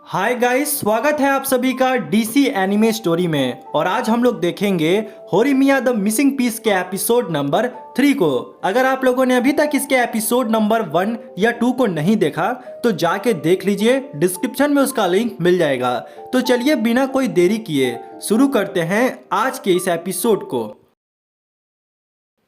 Hi guys, स्वागत है आप सभी का डीसी एनिमे स्टोरी में। और आज हम लोग देखेंगे होरीमिया द मिसिंग पीस के एपिसोड नंबर 3 को। अगर आप लोगों ने अभी तक इसके एपिसोड नंबर 1 या 2 को नहीं देखा तो जाके देख लीजिए, डिस्क्रिप्शन में उसका लिंक मिल जाएगा। तो चलिए बिना कोई देरी किए शुरू करते हैं आज के इस एपिसोड को।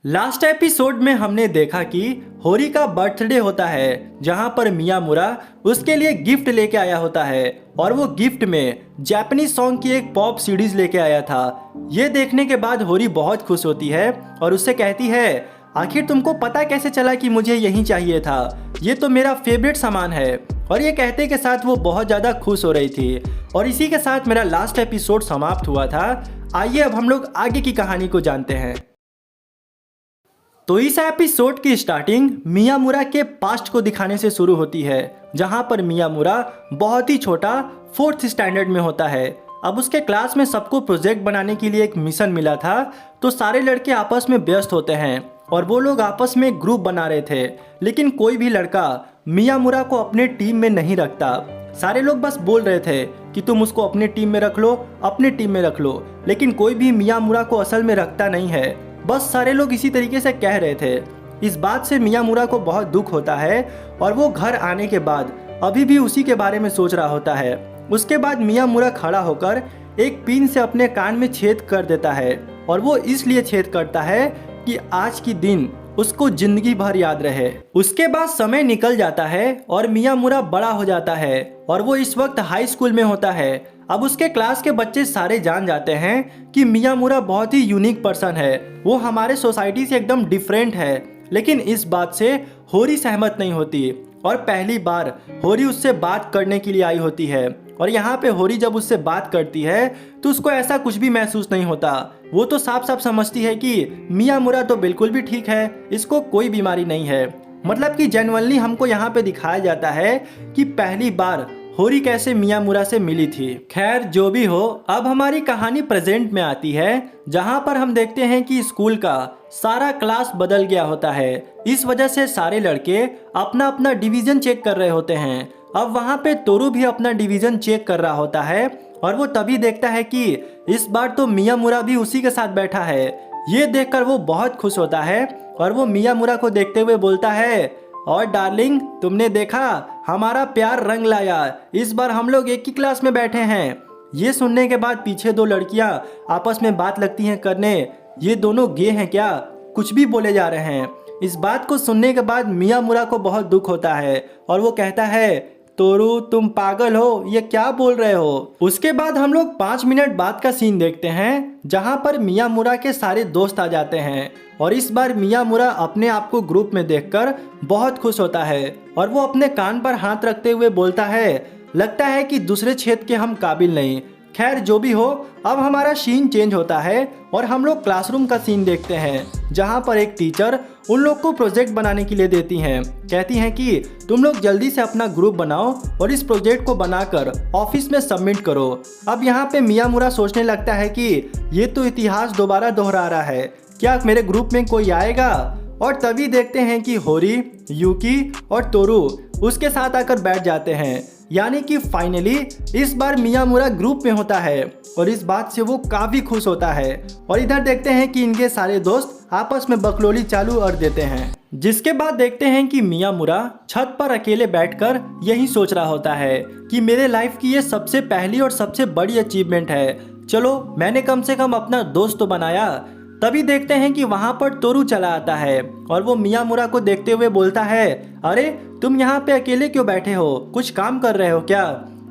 लास्ट एपिसोड में हमने देखा कि होरी का बर्थडे होता है, जहां पर मियामुरा उसके लिए गिफ्ट लेके आया होता है और वो गिफ्ट में जापानीज सॉन्ग की एक पॉप सीरीज लेके आया था। ये देखने के बाद होरी बहुत खुश होती है और उससे कहती है, आखिर तुमको पता कैसे चला कि मुझे यही चाहिए था? ये तो मेरा फेवरेट सामान है। और ये कहते के साथ वो बहुत ज़्यादा खुश हो रही थी। और इसी के साथ मेरा लास्ट एपिसोड समाप्त हुआ था। आइए अब हम लोग आगे की कहानी को जानते हैं। तो इस एपिसोड की स्टार्टिंग मियामुरा के पास्ट को दिखाने से शुरू होती है, जहां पर मियामुरा बहुत ही छोटा 4th स्टैंडर्ड में होता है। अब उसके क्लास में सबको प्रोजेक्ट बनाने के लिए एक मिशन मिला था, तो सारे लड़के आपस में व्यस्त होते हैं और वो लोग आपस में एक ग्रुप बना रहे थे। लेकिन कोई भी लड़का मियामुरा को अपने टीम में नहीं रखता। सारे लोग बस बोल रहे थे कि तुम उसको अपने टीम में रख लो, अपने टीम में रख लो, लेकिन कोई भी मियामुरा को असल में रखता नहीं है। बस सारे लोग इसी तरीके से कह रहे थे। इस बात से मियामुरा को बहुत दुख होता है और वो घर आने के बाद अभी भी उसी के बारे में सोच रहा होता है। उसके बाद मियामुरा खड़ा होकर एक पिन से अपने कान में छेद कर देता है और वो इसलिए छेद करता है कि आज की दिन उसको जिंदगी भर याद रहे। उसके बाद समय निकल जाता है और मियामुरा बड़ा हो जाता है और वो इस वक्त हाई स्कूल में होता है। अब उसके क्लास के बच्चे सारे जान जाते हैं कि मियामुरा बहुत ही यूनिक पर्सन है, वो हमारे सोसाइटी से एकदम डिफरेंट है। लेकिन इस बात से होरी सहमत नहीं होती और पहली बार होरी उससे बात करने के लिए आई होती है। और यहाँ पे होरी जब उससे बात करती है तो उसको ऐसा कुछ भी महसूस नहीं होता। वो तो साफ साफ समझती है कि मियामुरा तो बिल्कुल भी ठीक है, इसको कोई बीमारी नहीं है। मतलब कि जेन्युइनली हमको यहाँ पे दिखाया जाता है कि पहली बार होरी कैसे मियामुरा से मिली थी। खैर जो भी हो, अब हमारी कहानी प्रेजेंट में आती है, जहां पर हम देखते हैं कि स्कूल का सारा क्लास बदल गया होता है। इस वजह से सारे लड़के अपना अपना डिवीजन चेक कर रहे होते हैं। अब वहां पे तोरू भी अपना डिवीजन चेक कर रहा होता है और वो तभी देखता है कि इस बार तो मियामुरा भी उसी के साथ बैठा है। ये देखकर वो बहुत खुश होता है और वो मियामुरा को देखते हुए बोलता है, और डार्लिंग, तुमने देखा, हमारा प्यार रंग लाया, इस बार हम लोग एक ही क्लास में बैठे हैं। ये सुनने के बाद पीछे दो लड़कियां आपस में बात लगती हैं करने, ये दोनों गे हैं क्या, कुछ भी बोले जा रहे हैं। इस बात को सुनने के बाद मियामुरा को बहुत दुख होता है और वो कहता है, तोरू तुम पागल हो, ये क्या बोल रहे हो। उसके बाद हम लोग 5 मिनट बाद का सीन देखते हैं, जहां पर मियामुरा के सारे दोस्त आ जाते हैं और इस बार मियामुरा अपने आप को ग्रुप में देखकर बहुत खुश होता है और वो अपने कान पर हाथ रखते हुए बोलता है, लगता है कि दूसरे क्षेत्र के हम काबिल नहीं। खैर जो भी हो, अब हमारा सीन चेंज होता है और हम लोग क्लासरूम का सीन देखते हैं, जहां पर एक टीचर उन लोग को प्रोजेक्ट बनाने के लिए देती हैं। कहती हैं कि तुम लोग जल्दी से अपना ग्रुप बनाओ और इस प्रोजेक्ट को बनाकर ऑफिस में सबमिट करो। अब यहाँ पे मियामुरा सोचने लगता है कि ये तो इतिहास दोबारा दोहरा रहा है, क्या मेरे ग्रुप में कोई आएगा? और तभी देखते हैं कि होरी, यूकी और तोरू उसके साथ आकर बैठ जाते हैं। यानी कि फाइनली इस बार मियामुरा ग्रुप में होता है और इस बात से वो काफ़ी खुश होता है। और इधर देखते हैं कि इनके सारे दोस्त आपस में बकलोली चालू कर देते हैं। जिसके बाद देखते हैं कि मियामुरा छत पर अकेले बैठकर यही सोच रहा होता है कि मेरे लाइफ की ये सबसे पहली और सबसे बड़ी अचीवमेंट है, चलो मैंने कम से कम अपना दोस्त तो बनाया। तभी देखते हैं कि वहां पर तोरू चला आता है और वो मियामुरा को देखते हुए बोलता है, अरे तुम यहाँ पे अकेले क्यों बैठे हो, कुछ काम कर रहे हो क्या?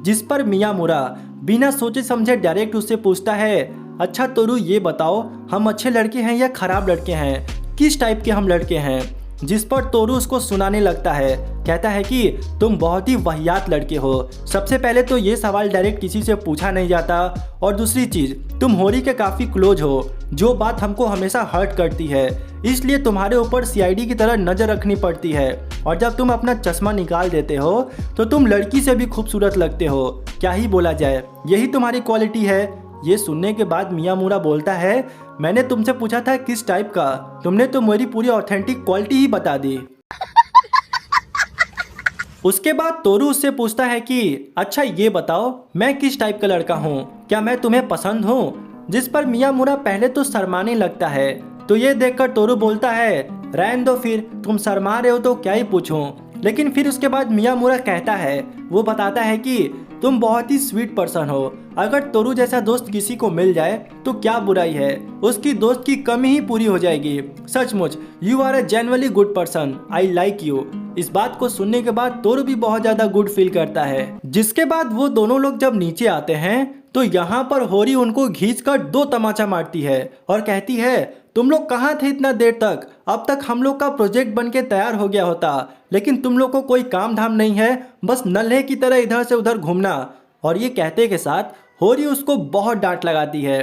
जिस पर मियामुरा बिना सोचे समझे डायरेक्ट उससे पूछता है, अच्छा तोरू ये बताओ, हम अच्छे लड़के हैं या खराब लड़के हैं, किस टाइप के हम लड़के हैं? जिस पर तोरू उसको सुनाने लगता है, कहता है कि तुम बहुत ही वाहियात लड़के हो। सबसे पहले तो ये सवाल डायरेक्ट किसी से पूछा नहीं जाता और दूसरी चीज़, तुम होरी के काफ़ी क्लोज हो, जो बात हमको हमेशा हर्ट करती है, इसलिए तुम्हारे ऊपर सीआईडी की तरह नज़र रखनी पड़ती है। और जब तुम अपना चश्मा निकाल देते हो तो तुम लड़की से भी खूबसूरत लगते हो, क्या ही बोला जाए, यही तुम्हारी क्वालिटी है। ये सुनने के बाद मियामुरा बोलता है, मैंने तुमसे पूछा था किस टाइप का, तुमने तो मेरी पूरी ऑथेंटिक क्वालिटी ही बता दी। उसके बाद तोरू उससे पूछता है कि अच्छा ये बताओ मैं किस टाइप का लड़का हूँ, क्या मैं तुम्हें पसंद हूँ। जिस पर मियामुरा पहले तो शर्माने लगता है, तो ये देखकर तोरू बोलता है रहने दो, फिर तुम शर्मा रहे हो तो क्या ही पूछूं। लेकिन फिर उसके बाद मियामुरा कहता है, वो बताता है कि तुम बहुत ही स्वीट पर्सन हो, अगर तोरू जैसा दोस्त किसी को मिल जाए तो क्या बुराई है, उसकी दोस्त की कमी ही पूरी हो जाएगी। सचमुच you are a genuinely good person, I like you. इस बात को सुनने के बाद तोरू भी बहुत ज्यादा गुड फील करता है। जिसके बाद वो दोनों लोग जब नीचे आते हैं तो यहाँ पर होरी उनको खींचकर 2 तमाचा मारती है और कहती है तुम लोग कहाँ थे इतना देर तक, अब तक हम लोग का प्रोजेक्ट बन के तैयार हो गया होता, लेकिन तुम लोग को कोई काम धाम नहीं है, बस नल्हे की तरह इधर से उधर घूमना। और ये कहते के साथ होरी उसको बहुत डांट लगाती है।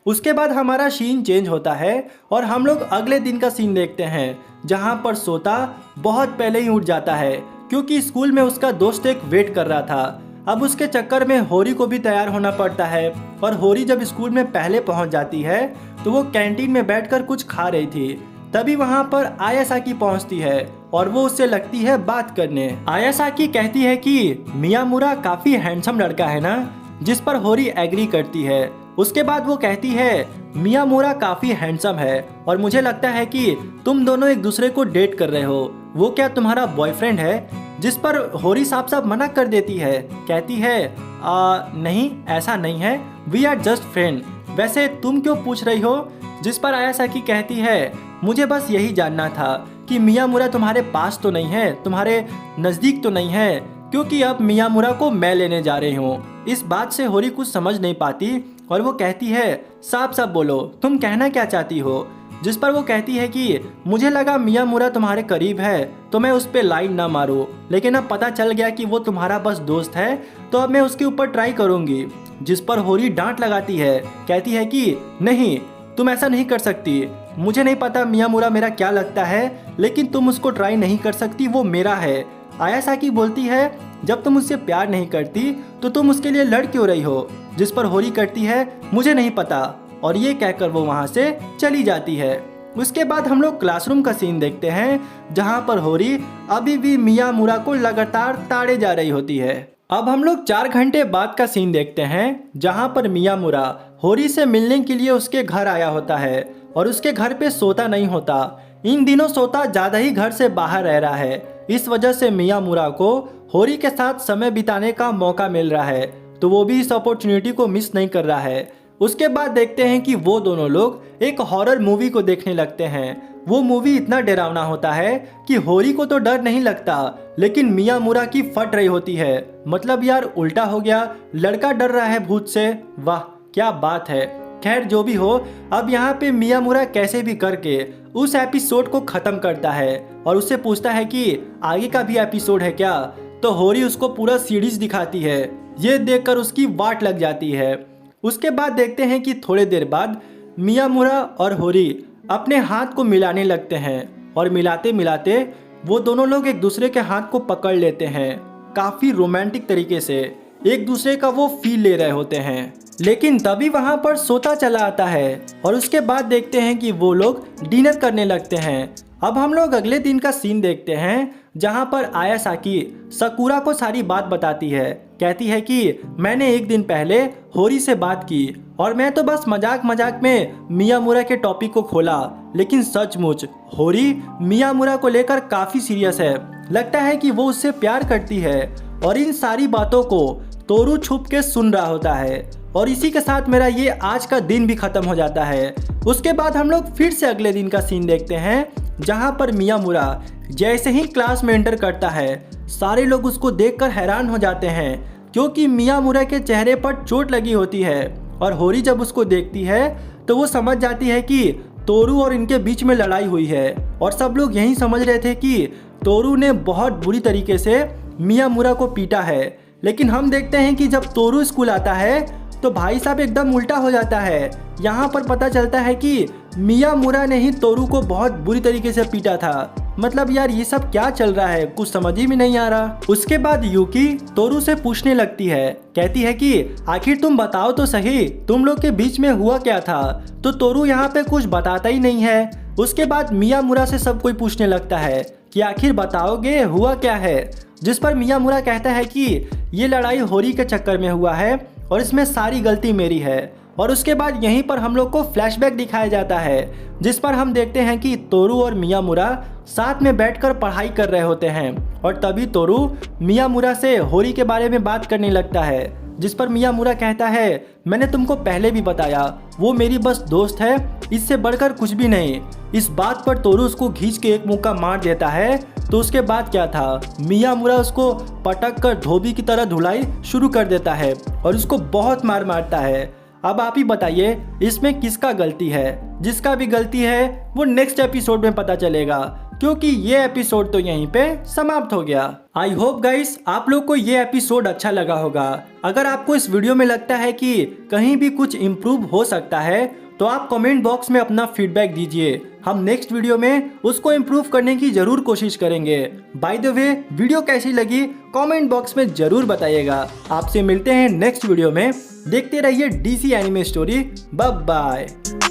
उसके बाद हमारा सीन चेंज होता है और हम लोग अगले दिन का सीन देखते हैं, जहाँ पर सोता बहुत पहले ही उठ जाता है क्योंकि स्कूल में उसका दोस्त एक वेट कर रहा था। अब उसके चक्कर में होरी को भी तैयार होना पड़ता है और होरी जब स्कूल में पहले पहुंच जाती है तो वो कैंटीन में बैठकर कुछ खा रही थी। तभी वहां पर आयासाकी पहुंचती है और वो उससे लगती है बात करने। आयासाकी कहती है कि मियामुरा काफी हैंडसम लड़का है ना, जिस पर होरी एग्री करती है। उसके बाद वो कहती है मियामुरा काफी हैंडसम है और मुझे लगता है कि तुम दोनों एक दूसरे को डेट कर रहे हो, वो क्या तुम्हारा बॉयफ्रेंड है। जिस पर होरी साफ साफ मना कर देती है, कहती है नहीं ऐसा नहीं है, वी आर जस्ट फ्रेंड, वैसे तुम क्यों पूछ रही हो। जिस पर आयासाकी कहती है मुझे बस यही जानना था कि मियामुरा तुम्हारे पास तो नहीं है, तुम्हारे नज़दीक तो नहीं है, क्योंकि अब मियामुरा को मैं लेने जा रही हूँ। इस बात से होरी कुछ समझ नहीं पाती और वो कहती है साफ साफ बोलो तुम कहना क्या चाहती हो। जिस पर वो कहती है कि मुझे लगा मियामुरा तुम्हारे करीब है तो मैं उस पर लाइन ना मारूं, लेकिन अब पता चल गया कि वो तुम्हारा बस दोस्त है तो अब मैं उसके ऊपर ट्राई करूंगी। जिस पर होरी डांट लगाती है, कहती है कि नहीं तुम ऐसा नहीं कर सकती, मुझे नहीं पता मियामुरा मेरा क्या लगता है, लेकिन तुम उसको ट्राई नहीं कर सकती, वो मेरा है। आयासाकी बोलती है जब तुम उससे प्यार नहीं करती तो तुम उसके लिए लड़ क्यों रही हो। जिस पर होरी करती है मुझे नहीं पता, और ये कहकर वो वहाँ से चली जाती है। उसके बाद हम लोग क्लासरूम का सीन देखते हैं, जहाँ पर होरी अभी भी मियामुरा को लगातार ताड़े जा रही होती है। अब हम लोग 4 घंटे बाद का सीन देखते हैं, जहाँ पर मियामुरा होरी से मिलने के लिए उसके घर आया होता है और उसके घर पे सोता नहीं होता। इन दिनों सोता ज़्यादा ही घर से बाहर रह रहा है, इस वजह से मियामुरा को होरी के साथ समय बिताने का मौका मिल रहा है, तो वो भी इस अपॉर्चुनिटी को मिस नहीं कर रहा है। उसके बाद देखते हैं कि वो दोनों लोग एक हॉरर मूवी को देखने लगते हैं। वो मूवी इतना डरावना होता है कि होरी को तो डर नहीं लगता, लेकिन मियामुरा की फट रही होती है। मतलब यार उल्टा हो गया, लड़का डर रहा है भूत से, वाह क्या बात है। खैर जो भी हो, अब यहाँ पे मियामुरा कैसे भी करके उस एपिसोड को ख़त्म करता है और उससे पूछता है कि आगे का भी एपिसोड है क्या। तो होरी उसको पूरा सीरीज दिखाती है। ये देखकर उसकी वाट लग जाती है। उसके बाद देखते हैं कि थोड़े देर बाद मियामुरा और होरी अपने हाथ को मिलाने लगते हैं और मिलाते मिलाते वो दोनों लोग एक दूसरे के हाथ को पकड़ लेते हैं। काफ़ी रोमांटिक तरीके से एक दूसरे का वो फील ले रहे होते हैं। लेकिन तभी वहाँ पर सोता चला आता है और उसके बाद देखते हैं कि वो लोग डिनर करने लगते हैं। अब हम लोग अगले दिन का सीन देखते हैं, जहाँ पर आयासाकी सकुरा को सारी बात बताती है। कहती है कि मैंने एक दिन पहले होरी से बात की और मैं तो बस मजाक मजाक में मियामुरा के टॉपिक को खोला, लेकिन सचमुच होरी मियामुरा को लेकर काफ़ी सीरियस है। लगता है कि वो उससे प्यार करती है और इन सारी बातों को तोरू छुप के सुन रहा होता है। और इसी के साथ मेरा ये आज का दिन भी ख़त्म हो जाता है। उसके बाद हम लोग फिर से अगले दिन का सीन देखते हैं, जहाँ पर मियामुरा जैसे ही क्लास में एंटर करता है, सारे लोग उसको देखकर हैरान हो जाते हैं, क्योंकि मियामुरा के चेहरे पर चोट लगी होती है। और होरी जब उसको देखती है तो वो समझ जाती है कि तोरू और इनके बीच में लड़ाई हुई है। और सब लोग यही समझ रहे थे कि तोरू ने बहुत बुरी तरीके से मियामुरा को पीटा है। लेकिन हम देखते हैं कि जब तोरू स्कूल आता है तो भाई साहब एकदम उल्टा हो जाता है। यहाँ पर पता चलता है कि मियामुरा ने ही तोरू को बहुत बुरी तरीके से पीटा था। मतलब यार ये सब क्या चल रहा है, कुछ समझ ही में नहीं आ रहा। उसके बाद यूकी तोरू से पूछने लगती है, कहती है कि आखिर तुम बताओ तो सही, तुम लोग के बीच में हुआ क्या था। तो तोरू यहाँ पे कुछ बताता ही नहीं है। उसके बाद मियामुरा से सब कोई पूछने लगता है कि आखिर बताओगे हुआ क्या है। जिस पर मियामुरा कहता है कि ये लड़ाई होरी के चक्कर में हुआ है और इसमें सारी गलती मेरी है। और उसके बाद यहीं पर हम लोग को फ्लैशबैक दिखाया जाता है जिस पर हम देखते हैं कि तोरू और मियामुरा साथ में बैठकर पढ़ाई कर रहे होते हैं और तभी तोरू मियामुरा से होरी के बारे में बात करने लगता है, जिस पर मियामुरा कहता है मैंने तुमको पहले भी बताया वो मेरी बस दोस्त है, इससे बढ़कर कुछ भी नहीं। इस बात पर तोरू उसको खींच के एक मुक्का मार देता है। तो उसके बाद क्या था, मियामुरा उसको पटक कर धोबी की तरह धुलाई शुरू कर देता है और उसको बहुत मार मारता है। अब आप ही बताइए इसमें किसका गलती है। जिसका भी गलती है वो नेक्स्ट एपिसोड में पता चलेगा, क्योंकि ये एपिसोड तो यहीं पे समाप्त हो गया। आई होप गाइस आप लोग को ये एपिसोड अच्छा लगा होगा। अगर आपको इस वीडियो में लगता है कि कहीं भी कुछ इम्प्रूव हो सकता है तो आप कमेंट बॉक्स में अपना फीडबैक दीजिए। हम नेक्स्ट वीडियो में उसको इम्प्रूव करने की जरूर कोशिश करेंगे। बाय द वे वीडियो कैसी लगी कमेंट बॉक्स में जरूर बताइएगा। आपसे मिलते हैं नेक्स्ट वीडियो में। देखते रहिए DC anime story. Bye bye.